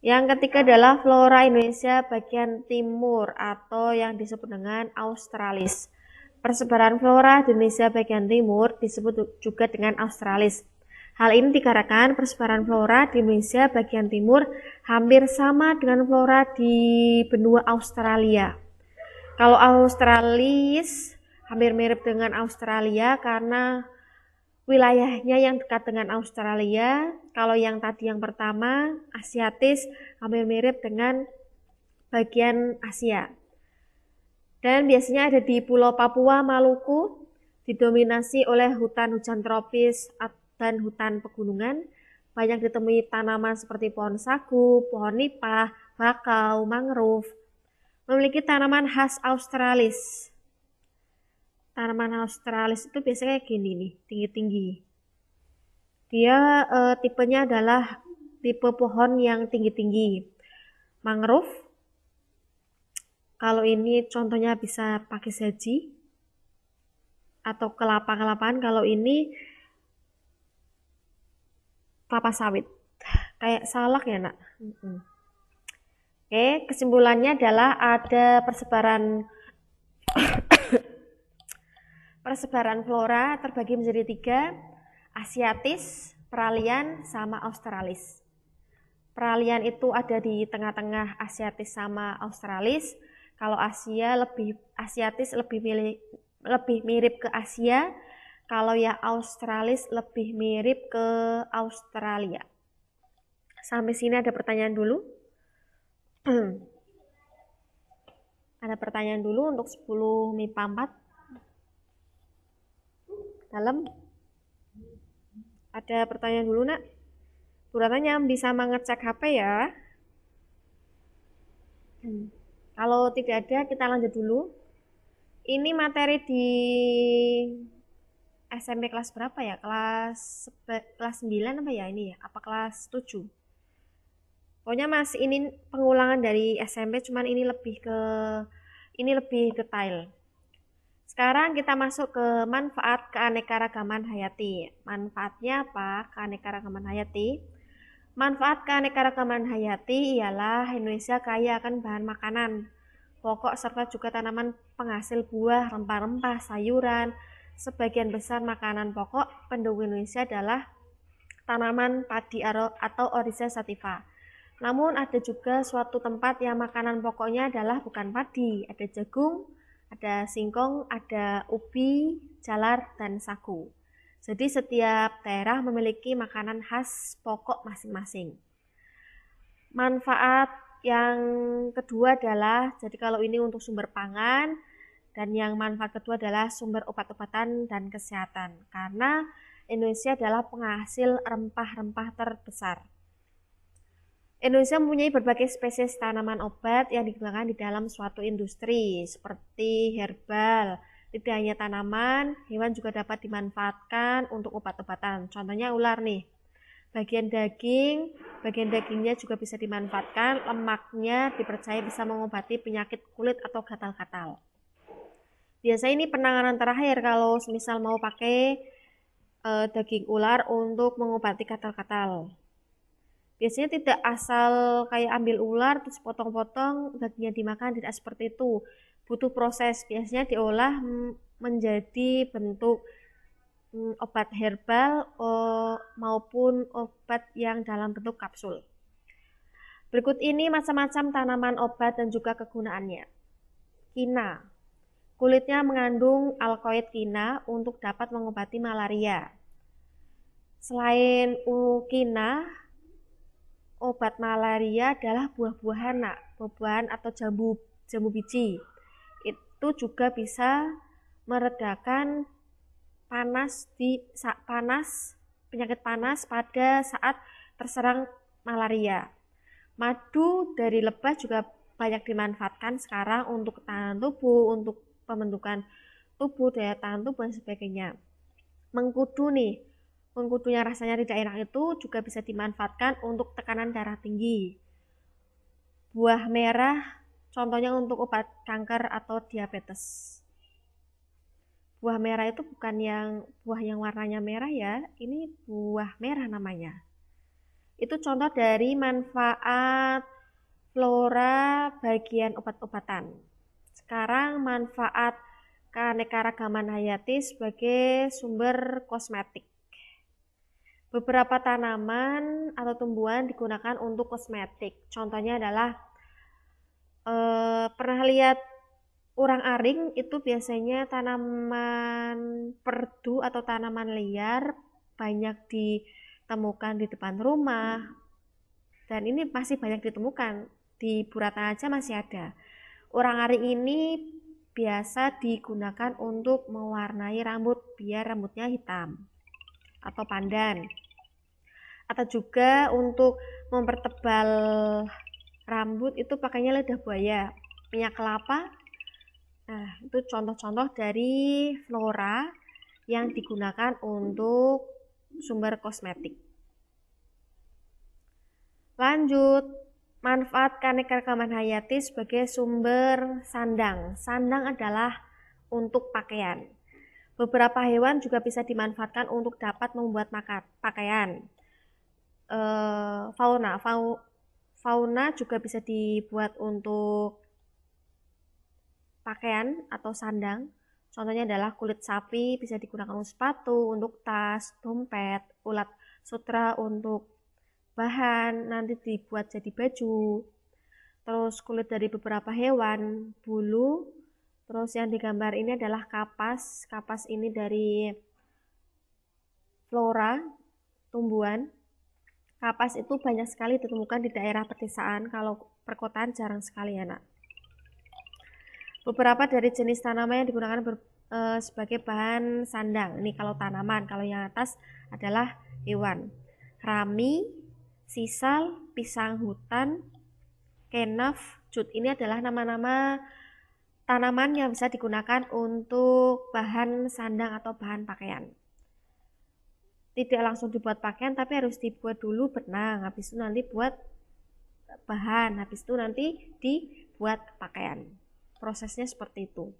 Yang ketiga adalah flora Indonesia bagian timur atau yang disebut dengan Australis. Persebaran flora di Indonesia bagian timur disebut juga dengan Australis. Hal ini dikarenakan persebaran flora di Indonesia bagian timur hampir sama dengan flora di benua Australia. Kalau Australis hampir mirip dengan Australia karena wilayahnya yang dekat dengan Australia. Kalau yang tadi yang pertama, Asiatis, hampir mirip dengan bagian Asia. Dan biasanya ada di Pulau Papua, Maluku, didominasi oleh hutan hujan tropis dan hutan pegunungan. Banyak ditemui tanaman seperti pohon sagu, pohon nipah, bakau, mangrove. Memiliki tanaman khas Australis. Tanaman Australis itu biasanya kayak gini nih, tinggi-tinggi. Dia tipenya adalah tipe pohon yang tinggi-tinggi. Mangrove, kalau ini contohnya bisa pakai saji atau kelapa-kelapaan. Kalau ini kelapa sawit, kayak salak ya nak. Oke, kesimpulannya adalah ada persebaran flora terbagi menjadi 3, Asiatis, Peralian, sama Australis. Peralian itu ada di tengah-tengah Asiatis sama Australis. Kalau Asiatis lebih mirip ke Asia. Kalau ya Australis lebih mirip ke Australia. Sampai sini ada pertanyaan dulu. Ada pertanyaan dulu untuk 10 MIPA 4. Dalam. Ada pertanyaan dulu nak. Buratanya bisa mengecek HP ya. Kalau tidak ada, kita lanjut dulu. Ini materi di SMP kelas berapa ya? Kelas 9 apa ya ini ya? Apa kelas 7? Pokoknya masih ini pengulangan dari SMP, cuman ini lebih detail. Sekarang kita masuk ke manfaat keanekaragaman hayati. Manfaatnya apa? Keanekaragaman hayati. Manfaat keanekaragaman hayati ialah Indonesia kaya akan bahan makanan pokok serta juga tanaman penghasil buah, rempah-rempah, sayuran. Sebagian besar makanan pokok penduduk Indonesia adalah tanaman padi atau Oryza sativa. Namun ada juga suatu tempat yang makanan pokoknya adalah bukan padi. Ada jagung, ada singkong, ada ubi, jalar, dan sagu. Jadi setiap daerah memiliki makanan khas pokok masing-masing. Manfaat yang kedua adalah, jadi kalau ini untuk sumber pangan, dan yang manfaat kedua adalah sumber obat-obatan dan kesehatan. Karena Indonesia adalah penghasil rempah-rempah terbesar. Indonesia mempunyai berbagai spesies tanaman obat yang digunakan di dalam suatu industri, seperti herbal. Tidak hanya tanaman, hewan juga dapat dimanfaatkan untuk obat-obatan. Contohnya ular nih. Bagian dagingnya juga bisa dimanfaatkan. Lemaknya dipercaya bisa mengobati penyakit kulit atau gatal-gatal. Biasanya ini penanganan terakhir kalau misal mau pakai daging ular untuk mengobati gatal-gatal. Biasanya tidak asal kayak ambil ular terus potong-potong dagingnya dimakan, tidak seperti itu. Butuh proses, biasanya diolah menjadi bentuk obat herbal maupun obat yang dalam bentuk kapsul. Berikut ini macam-macam tanaman obat dan juga kegunaannya. Kina. Kulitnya mengandung alkoid kina untuk dapat mengobati malaria. Selain kina, obat malaria adalah buah-buahan, buah-buahan atau jambu biji. Itu juga bisa meredakan penyakit panas pada saat terserang malaria. Madu dari lebah juga banyak dimanfaatkan sekarang untuk ketahanan tubuh, untuk pembentukan tubuh, daya tahan tubuh, dan sebagainya. Mengkudunya rasanya tidak enak itu juga bisa dimanfaatkan untuk tekanan darah tinggi. Buah merah contohnya untuk obat kanker atau diabetes. Buah merah itu bukan buah yang warnanya merah ya, ini buah merah namanya. Itu contoh dari manfaat flora bagian obat-obatan. Sekarang manfaat keanekaragaman hayati sebagai sumber kosmetik. Beberapa tanaman atau tumbuhan digunakan untuk kosmetik. Contohnya adalah pernah lihat urang-aring itu biasanya tanaman perdu atau tanaman liar, banyak ditemukan di depan rumah, dan ini masih banyak ditemukan di Buratan aja masih ada. Urang-aring ini biasa digunakan untuk mewarnai rambut biar rambutnya hitam atau pandan, atau juga untuk mempertebal rambut itu pakainya lidah buaya, minyak kelapa. Nah, itu contoh-contoh dari flora yang digunakan untuk sumber kosmetik. Lanjut, manfaat keanekaragaman hayati sebagai sumber sandang. Sandang adalah untuk pakaian. Beberapa hewan juga bisa dimanfaatkan untuk dapat membuat pakaian. Fauna juga bisa dibuat untuk pakaian atau sandang. Contohnya adalah kulit sapi bisa digunakan untuk sepatu, untuk tas, dompet, ulat sutra untuk bahan nanti dibuat jadi baju. Terus kulit dari beberapa hewan, bulu. Terus yang digambar ini adalah kapas. Kapas ini dari flora tumbuhan. Kapas itu banyak sekali ditemukan di daerah pedesaan, kalau perkotaan jarang sekali ya nak. Beberapa dari jenis tanaman yang digunakan sebagai bahan sandang. Ini kalau tanaman, kalau yang atas adalah hewan. Rami, sisal, pisang hutan, kenaf, jut. Ini adalah nama-nama tanaman yang bisa digunakan untuk bahan sandang atau bahan pakaian. Tidak langsung dibuat pakaian, tapi harus dibuat dulu benang, habis itu nanti buat bahan, habis itu nanti dibuat pakaian. Prosesnya seperti itu.